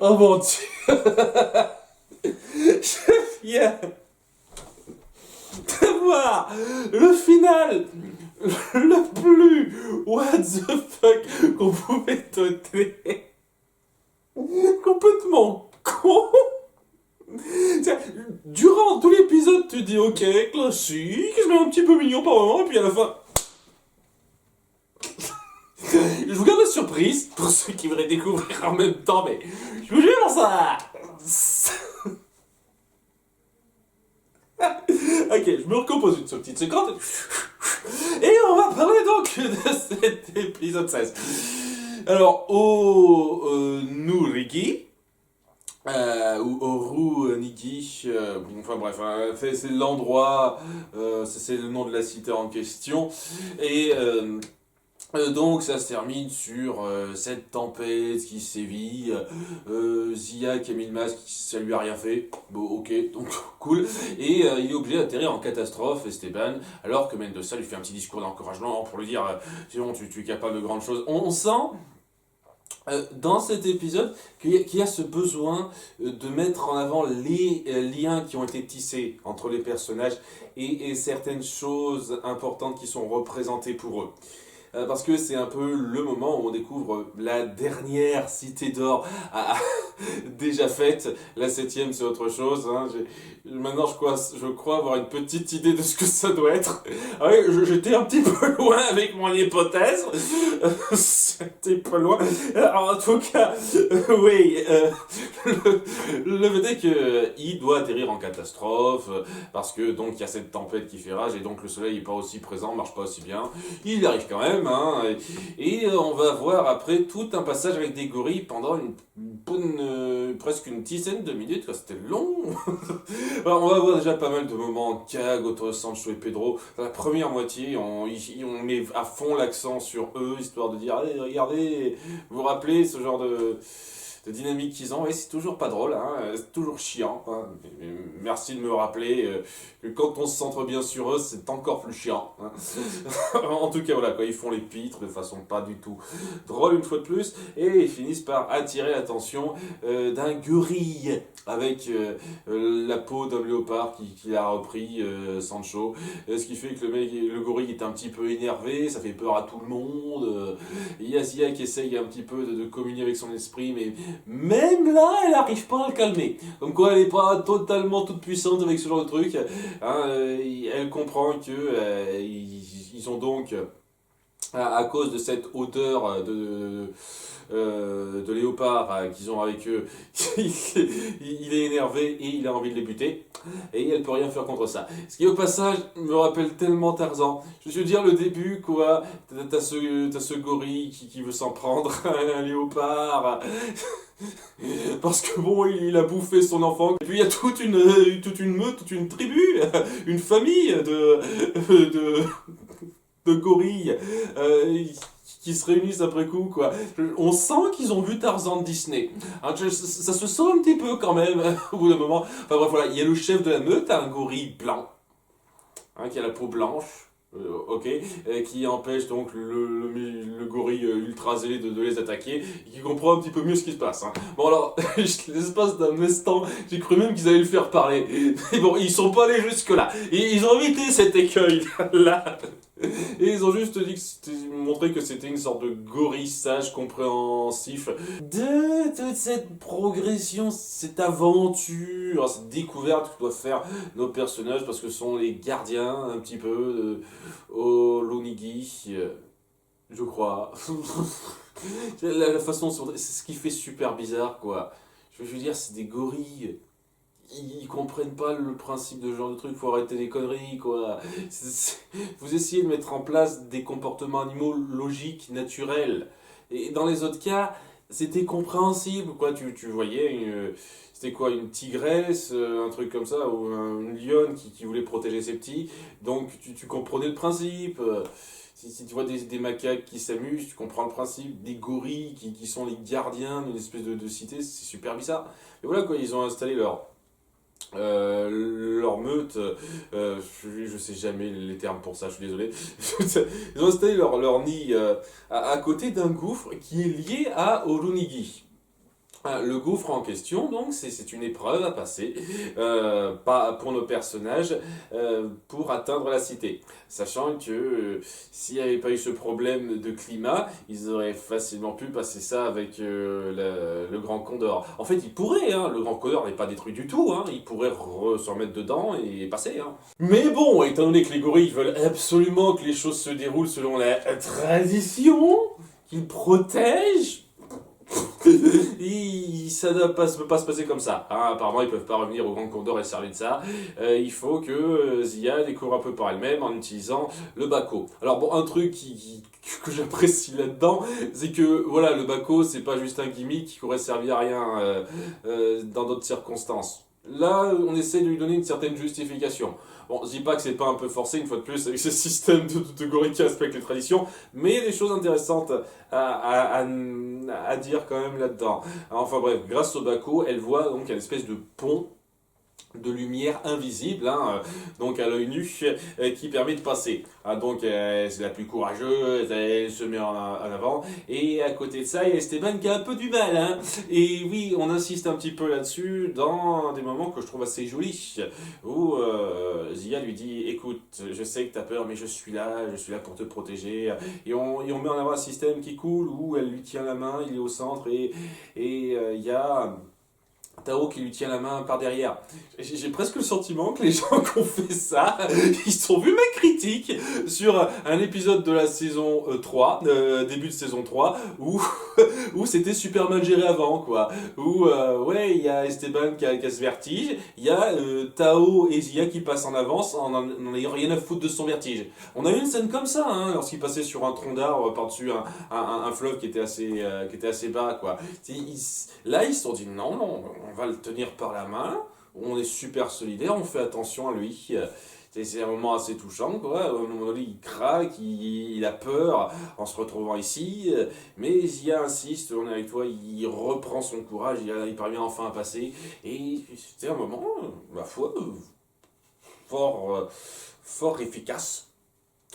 Oh mon Dieu. Je viens de voir le final le plus what the fuck qu'on pouvait donner. Complètement con. Durant tout l'épisode, tu dis ok, classique, je mets un petit peu mignon par moment, et puis à la fin. Je vous garde la surprise pour ceux qui voudraient découvrir en même temps, mais je vous jure ça. Ok, je me recompose une petite seconde. Et on va parler donc de cet épisode 16. Alors, Nurigi, ou Oru Nigi, enfin bref, c'est l'endroit, c'est le nom de la cité en question. Et donc ça se termine sur cette tempête qui sévit, Zia qui a mis le masque, ça lui a rien fait, bon ok, donc cool, et il est obligé d'atterrir en catastrophe, Esteban, alors que Mendoza lui fait un petit discours d'encouragement pour lui dire sinon tu es capable de grandes choses. On sent dans cet épisode qu'il y a ce besoin de mettre en avant les liens qui ont été tissés entre les personnages et certaines choses importantes qui sont représentées pour eux. Parce que c'est un peu le moment où on découvre la dernière cité d'or déjà faite. La 7ème, c'est autre chose. Hein. Maintenant, je crois avoir une petite idée de ce que ça doit être. Ah oui, j'étais un petit peu loin avec mon hypothèse. C'était pas loin. Alors, en tout cas, oui. Le fait est qu'il doit atterrir en catastrophe. Parce que, donc, il y a cette tempête qui fait rage. Et donc, le soleil n'est pas aussi présent, marche pas aussi bien. Il y arrive quand même. Hein, et on va voir après tout un passage avec des gorilles pendant une bonne, presque une dizaine de minutes, quoi, c'était long. Alors, on va voir déjà pas mal de moments gag entre Sancho et Pedro. Dans la première moitié, on met à fond l'accent sur eux, histoire de dire allez, regardez, vous vous rappelez ce genre de dynamique qu'ils ont, et c'est toujours pas drôle, hein, c'est toujours chiant. Hein. Merci de me rappeler que quand on se centre bien sur eux, c'est encore plus chiant. Hein. En tout cas, voilà, quoi, ils font les pitres de façon pas du tout drôle une fois de plus, et ils finissent par attirer l'attention d'un gorille avec la peau d'un léopard qui a repris Sancho, ce qui fait que le gorille est un petit peu énervé, ça fait peur à tout le monde. Il y a Zia qui essaye un petit peu de communier avec son esprit, mais même là, elle n'arrive pas à le calmer. Comme quoi, elle n'est pas totalement toute puissante avec ce genre de truc. Hein, elle comprend que ils ont donc, à cause de cette odeur de léopard qu'ils ont avec eux, il est énervé et il a envie de les buter. Et elle peut rien faire contre ça. Ce qui au passage me rappelle tellement Tarzan. Je veux dire le début quoi, t'as ce gorille qui veut s'en prendre à un léopard. Parce que bon, il a bouffé son enfant. Et puis il y a toute une meute, toute une tribu, une famille de gorilles qui se réunissent après coup, quoi. On sent qu'ils ont vu Tarzan de Disney. Hein, ça se sent un petit peu quand même, au bout d'un moment. Enfin bref, voilà, il y a le chef de la meute, un gorille blanc, hein, qui a la peau blanche. Ok, qui empêche donc le gorille ultra zélé de les attaquer, et qui comprend un petit peu mieux ce qui se passe. Hein. Bon alors, l'espace d'un instant, j'ai cru même qu'ils allaient le faire parler. Mais bon, ils sont pas allés jusque là. Et ils ont évité cet écueil là. Et ils ont juste montré que c'était une sorte de gorille sage, compréhensif. De toute cette progression, cette aventure, cette découverte que doivent faire nos personnages, parce que ce sont les gardiens un petit peu au Lunigi, je crois. La façon, c'est ce qui fait super bizarre, quoi. Je veux dire, c'est des gorilles. Ils comprennent pas le principe de ce genre de truc, faut arrêter les conneries, quoi. Vous essayez de mettre en place des comportements animaux logiques, naturels. Et dans les autres cas, c'était compréhensible, quoi. Tu voyais, c'était quoi, une tigresse, un truc comme ça, ou une lionne qui voulait protéger ses petits. Donc tu comprenais le principe. Si tu vois des macaques qui s'amusent, tu comprends le principe. Des gorilles qui sont les gardiens d'une espèce de cité, c'est super bizarre. Et voilà, quoi, ils ont installé leur meute, je sais jamais les termes pour ça, je suis désolé. Ils ont installé leur nid à côté d'un gouffre qui est lié à Olunigi. Le gouffre en question, donc, c'est une épreuve à passer pas pour nos personnages pour atteindre la cité. Sachant que s'il n'y avait pas eu ce problème de climat, ils auraient facilement pu passer ça avec le Grand Condor. En fait, ils pourraient, hein, le Grand Condor n'est pas détruit du tout, hein, ils pourraient se remettre dedans et passer. Hein. Mais bon, étant donné que les gorilles veulent absolument que les choses se déroulent selon la tradition, qu'ils protègent, ça ne peut pas se passer comme ça. Hein, apparemment, ils peuvent pas revenir au Grand Condor et se servir de ça. Il faut que Zia découvre un peu par elle-même en utilisant le Baco. Alors bon, un truc que j'apprécie là-dedans, c'est que voilà, le Baco, c'est pas juste un gimmick qui aurait servi à rien dans d'autres circonstances. Là, on essaie de lui donner une certaine justification. Bon, je dis pas que c'est pas un peu forcé, une fois de plus, avec ce système de gorille qui respecte les traditions, mais il y a des choses intéressantes à dire quand même là-dedans. Enfin bref, grâce au Baco, elle voit donc une espèce de pont de lumière invisible, hein, donc à l'œil nu, qui permet de passer. Ah, donc c'est la plus courageuse, elle se met en avant, et à côté de ça, il y a Esteban qui a un peu du mal. Hein. Et oui, on insiste un petit peu là-dessus dans des moments que je trouve assez jolis, où Zia lui dit, écoute, je sais que t'as peur, mais je suis là pour te protéger. Et on met en avant un système qui coule, où elle lui tient la main, il est au centre, et il y a Tao qui lui tient la main par derrière. J'ai presque le sentiment que les gens qui ont fait ça, ils ont vu ma critique sur un épisode de la saison 3, début de saison 3, où c'était super mal géré avant, quoi. Où, ouais, il y a Esteban qui a ce vertige, il y a Tao et Zia qui passent en avance en ayant rien à foutre de son vertige. On a eu une scène comme ça, hein, lorsqu'il passait sur un tronc d'arbre par-dessus un fleuve qui était assez bas, quoi. Là, ils se sont dit non, non, on va le tenir par la main, on est super solidaire, on fait attention à lui. C'est un moment assez touchant, quoi. À un moment donné, il craque, il a peur en se retrouvant ici, mais Zia insiste, on est avec toi, il reprend son courage, il parvient enfin à passer, et c'était un moment, ma foi, fort efficace.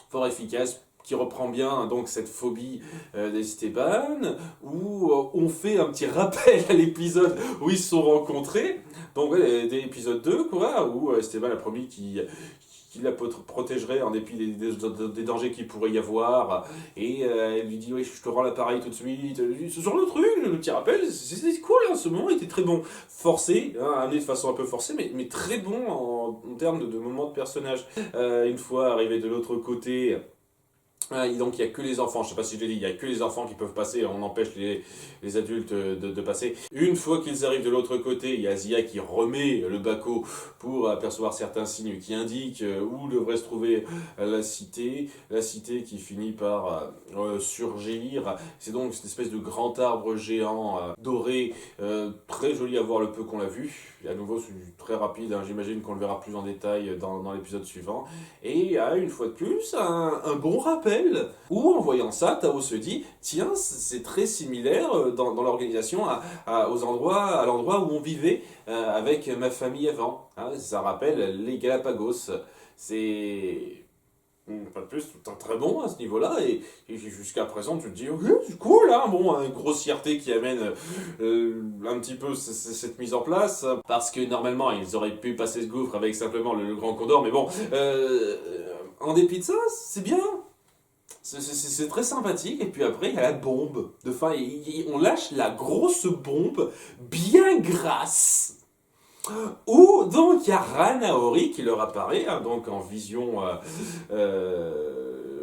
Fort efficace qui reprend bien donc cette phobie d'Esteban, où on fait un petit rappel à l'épisode où ils se sont rencontrés, donc ouais, dès l'épisode 2, quoi, où Esteban a promis qu'il la protégerait en dépit des dangers qu'il pourrait y avoir, et elle lui dit oui, je te rends l'appareil tout de suite, ce genre de truc, le petit rappel, c'était cool, hein, ce moment était très bon, forcé, hein, amené de façon un peu forcée, mais très bon en termes de moment de personnage. Une fois arrivé de l'autre côté, donc il n'y a que les enfants, je ne sais pas si je l'ai dit, il n'y a que les enfants qui peuvent passer, on empêche les adultes de passer. Une fois qu'ils arrivent de l'autre côté, il y a Zia qui remet le Baco pour apercevoir certains signes qui indiquent où devrait se trouver la cité qui finit par surgir. C'est donc cette espèce de grand arbre géant doré, très joli à voir le peu qu'on l'a vu. Et à nouveau, c'est très rapide, hein, j'imagine qu'on le verra plus en détail dans l'épisode suivant. Et une fois de plus, un bon rappel, où en voyant ça, Tao se dit, tiens, c'est très similaire dans l'organisation à l'endroit où on vivait avec ma famille avant. Hein, ça rappelle les Galapagos. C'est... Pas de plus, tout un très bon à ce niveau-là, et jusqu'à présent tu te dis, ok, c'est cool, hein, bon, une grossièreté qui amène un petit peu cette mise en place, parce que normalement ils auraient pu passer ce gouffre avec simplement le Grand Condor, mais bon, en dépit de ça, c'est bien, c'est très sympathique, et puis après il y a la bombe de fin, on lâche la grosse bombe bien grasse. Ou donc il y a Ranaori qui leur apparaît, hein, donc en vision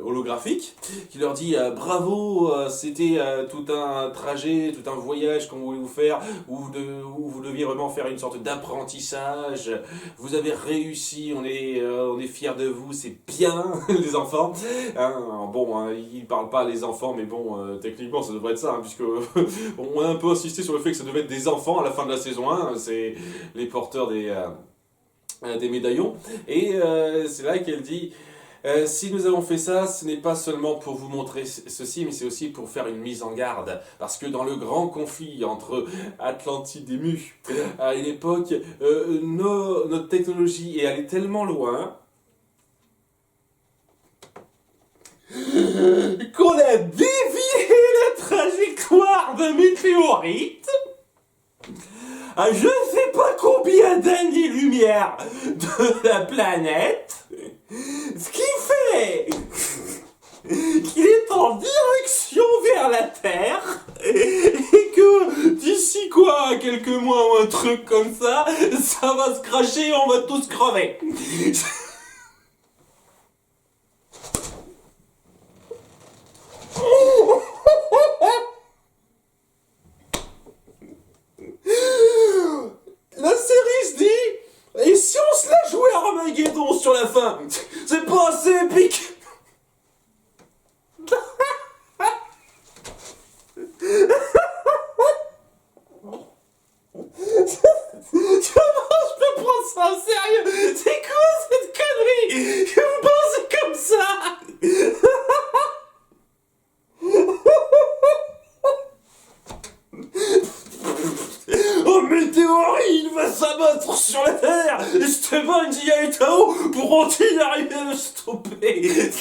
holographique, qui leur dit bravo, c'était tout un trajet, tout un voyage qu'on voulait vous faire, où vous deviez vraiment faire une sorte d'apprentissage, vous avez réussi, on est fiers de vous, c'est bien les enfants. Hein, bon, hein, ils parlent pas les enfants, mais bon, techniquement ça devrait être ça, hein, puisque on a un peu insisté sur le fait que ça devait être des enfants à la fin de la saison 1, c'est les porteurs des médaillons, et c'est là qu'elle dit si nous avons fait ça, ce n'est pas seulement pour vous montrer ceci, mais c'est aussi pour faire une mise en garde. Parce que dans le grand conflit entre Atlantide et Mu, à une époque, notre technologie est allée tellement loin qu'on a dévié la trajectoire d'un météorite à je ne sais pas combien d'années-lumière de la planète, ce qui fait qu'il est en direction vers la Terre et que d'ici quoi, quelques mois ou un truc comme ça va se cracher et on va tous crever. La série se dit, et si on se la jouait Armageddon sur la fin, c'est pas assez épique. Comment je peux prendre ça au sérieux? C'est quoi cette connerie? Vous pensez comme ça? Oh, météorite, il va s'abattre sur la Terre et Stéphane Diaitao pourront-ils arriver à le stopper?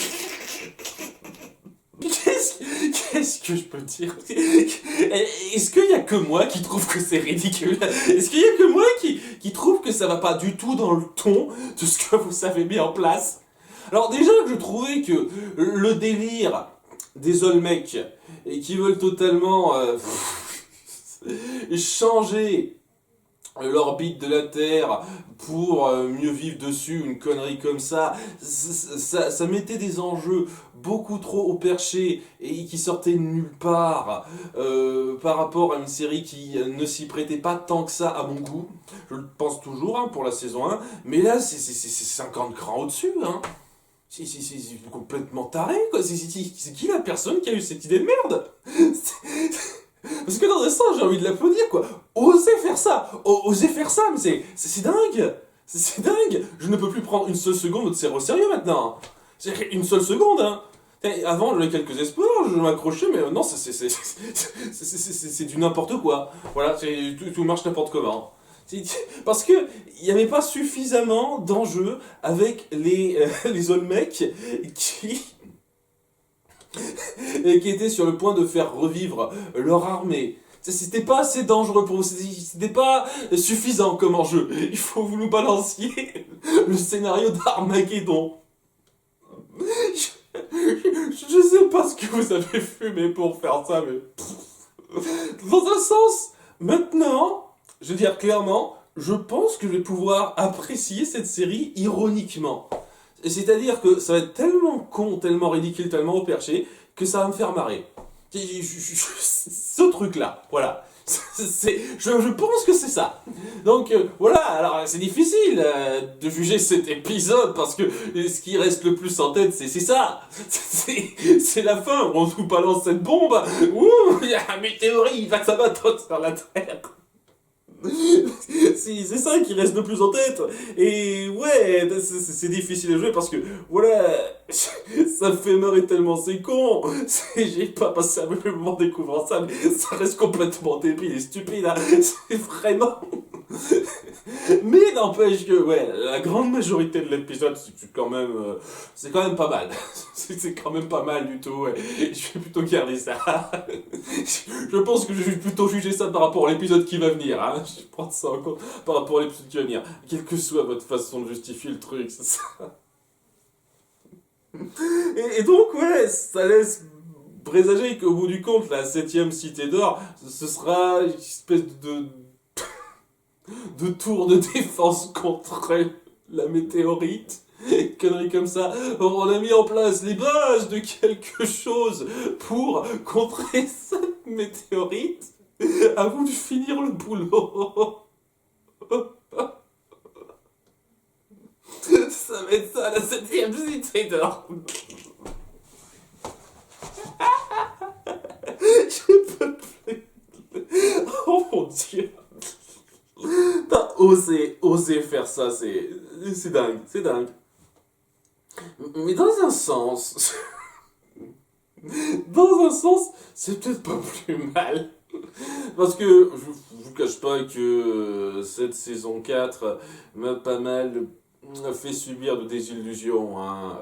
Qu'est-ce que je peux dire? Est-ce qu'il y a que moi qui trouve que c'est ridicule? Est-ce qu'il y a que moi qui trouve que ça va pas du tout dans le ton de ce que vous avez mis en place? Alors déjà que je trouvais que le délire des Olmecs et qui veulent totalement changer l'orbite de la Terre pour mieux vivre dessus, une connerie comme ça mettait des enjeux beaucoup trop au perché et qui sortaient de nulle part par rapport à une série qui ne s'y prêtait pas tant que ça à mon goût. Je le pense toujours hein, pour la saison 1, mais là c'est 50 crans au-dessus. Hein. C'est complètement taré quoi. C'est qui la personne qui a eu cette idée de merde? Parce que dans un sens, j'ai envie de l'applaudir, quoi. Osez faire ça. Osez faire ça, mais c'est dingue. C'est dingue. Je ne peux plus prendre une seule seconde de série au sérieux maintenant. C'est une seule seconde, hein. Avant, j'avais quelques espoirs, je m'accrochais, mais non, c'est du n'importe quoi. Voilà, tout marche n'importe comment. Parce que il n'y avait pas suffisamment d'enjeux avec les Olmecs qui étaient sur le point de faire revivre leur armée. C'était pas assez dangereux pour vous, c'était pas suffisant comme enjeu. Il faut que vous nous balanciez le scénario d'Armageddon. Je sais pas ce que vous avez fumé pour faire ça, mais... Dans un sens, maintenant, je veux dire clairement, je pense que je vais pouvoir apprécier cette série ironiquement. C'est-à-dire que ça va être tellement con, tellement ridicule, tellement au perché, que ça va me faire marrer. Ce truc-là, voilà. Je pense que c'est ça. Donc voilà, alors c'est difficile de juger cet épisode parce que ce qui reste le plus en tête, c'est ça. C'est la fin, on nous balance cette bombe. Ouh, il y a un météorite, il va s'abattre sur la Terre. C'est ça qui reste le plus en tête. Et ouais, c'est difficile à jouer parce que, voilà, ça me fait marrer tellement c'est con. J'ai pas passé un mauvais moment découvrant ça, mais ça reste complètement débile et stupide. Hein. C'est vraiment... Mais n'empêche que, ouais, la grande majorité de l'épisode, c'est quand même pas mal. C'est quand même pas mal du tout. Ouais. Je vais plutôt garder ça. Je pense que je vais plutôt juger ça par rapport à l'épisode qui va venir. Hein. Je vais prendre ça en compte par rapport à l'épisode qui va venir. Quelle que soit votre façon de justifier le truc, c'est ça. Et donc, ouais, ça laisse présager qu'au bout du compte, la 7ème cité d'or, ce sera une espèce de tour de défense contre la météorite. Conneries comme ça. On a mis en place les bases de quelque chose pour contrer cette météorite. À vous de finir le boulot. Ça va être ça la 7ème cité d'or. Je peux plus. Oh mon dieu. T'as osé faire ça, c'est dingue. Mais dans un sens, c'est peut-être pas plus mal. Parce que je vous cache pas que cette saison 4 m'a pas mal fait subir de désillusions. Hein.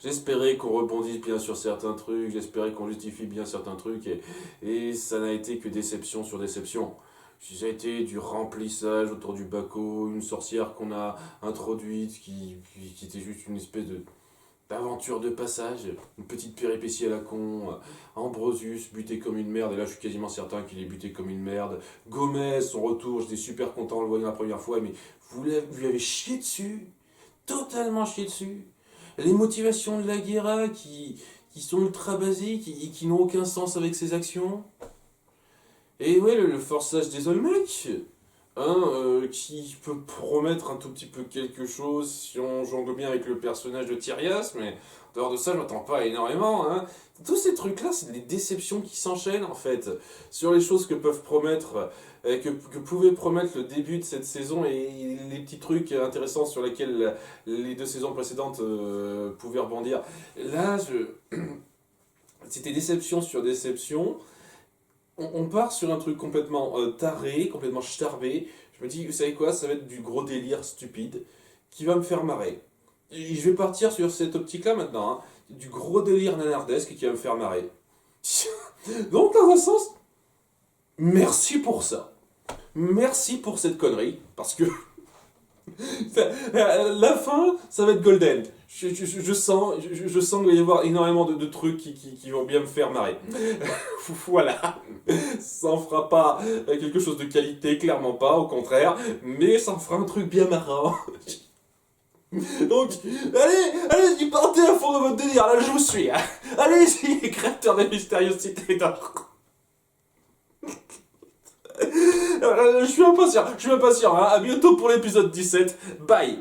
J'espérais qu'on rebondisse bien sur certains trucs, j'espérais qu'on justifie bien certains trucs, et ça n'a été que déception sur déception. Ça a été du remplissage autour du Baco, une sorcière qu'on a introduite qui était juste une espèce d'aventure de passage, une petite péripétie à la con, Ambrosius buté comme une merde, et là je suis quasiment certain qu'il est buté comme une merde. Gomez, son retour, j'étais super content en le voyant la première fois, mais vous lui avez chié dessus, totalement chié dessus. Les motivations de la Guerra qui sont ultra basiques et qui n'ont aucun sens avec ses actions. Et ouais, le forçage des Olmecs, qui peut promettre un tout petit peu quelque chose si on jongle bien avec le personnage de Tyrias, mais en dehors de ça, je m'attends pas énormément. Hein. Tous ces trucs-là, c'est des déceptions qui s'enchaînent en fait, sur les choses que peuvent promettre, que pouvait promettre le début de cette saison et les petits trucs intéressants sur lesquels les 2 saisons précédentes pouvaient rebondir. Là, c'était déception sur déception. On part sur un truc complètement taré, complètement starbé. Je me dis, vous savez quoi, ça va être du gros délire stupide qui va me faire marrer. Et je vais partir sur cette optique-là maintenant. Hein. Du gros délire nanardesque qui va me faire marrer. Donc, dans un sens, merci pour ça. Merci pour cette connerie. Parce que la fin, ça va être golden. Je sens qu'il va y avoir énormément de trucs qui vont bien me faire marrer. Voilà. Ça en fera pas quelque chose de qualité, clairement pas, au contraire. Mais ça en fera un truc bien marrant. Donc, allez, partez à fond dans votre délire, là je vous suis. Hein. Allez-y, créateurs des mystérieuses cités d'or. Je suis impatient, hein. À bientôt pour l'épisode 17. Bye.